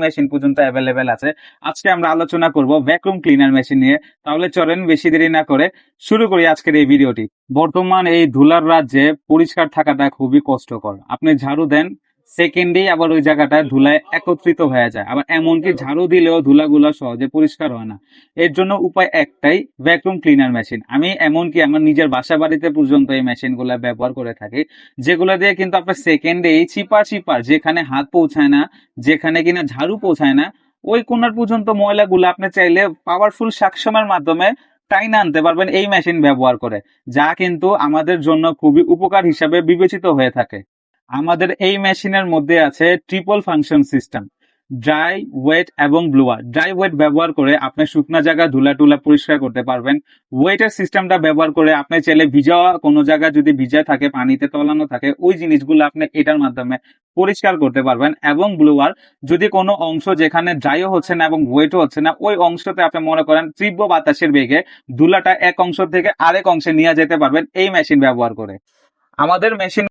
Machine পর্যন্ত available আছে। আজকে আমরা আলোচনা করব ভ্যাকুয়াম ক্লিনার মেশিন নিয়ে। তাহলে চলেন বেশি দেরি না করে শুরু করি আজকের এই ভিডিওটি। বর্তমান এই ধুলার রাজ্যে পরিষ্কার থাকাটা খুবই কষ্টকর। আপনি ঝাড়ু দেন, সেকেন্ডেই আবার ওই জায়গাটা ধুলায় একত্রিত হয়ে যায়, আবার এমনকি ঝাড়ু দিলেও ধুলাগুলা সহজে পরিষ্কার হয় না। এর জন্য উপায় একটাই, ভ্যাকুয়াম ক্লিনার মেশিন। আমি এমনকি আমার নিজের বাসা বাড়িতে পর্যন্ত এই মেশিনগুলো ব্যবহার করে থাকি, যেগুলো দিয়ে কিন্তু আপনার সেকেন্ডেই চিপার চিপার, যেখানে হাত পৌঁছায় না, যেখানে কিনা ঝাড়ু পৌঁছায় না, ওই কোনার পর্যন্ত ময়লাগুলো আপনি চাইলে পাওয়ারফুল সাকশমের মাধ্যমে টাইনা আনতে পারবেন এই মেশিন ব্যবহার করে, যা কিন্তু আমাদের জন্য খুবই উপকার হিসাবে বিবেচিত হয়ে থাকে। আমাদের এই মেশিনের মধ্যে আছে triple function system, dry, wet এবং ব্লোয়ার। ড্রাই ওয়েট ব্যবহার করে আপনি শুকনো জায়গা ধুলা টুলা পরিষ্কার করতে পারবেন। ওয়েটের সিস্টেমটা ব্যবহার করে আপনি চাইলে ভিজা কোনো জায়গা যদি ভিজা থাকে, পানিতে তলানো থাকে, ওই জিনিসগুলো আপনি এটার মাধ্যমে পরিষ্কার করতে পারবেন। এবং ব্লোয়ার, যদি কোনো অংশ যেখানে ড্রাইও হচ্ছে না এবং ওয়েটও হচ্ছে না, ওই অংশতে আপনি মনে করেন তীব্র বাতাসের বেগে ধুলাটা এক অংশ থেকে আরেক অংশে নিয়ে যেতে পারবেন এই মেশিন ব্যবহার করে। আমাদের মেশিন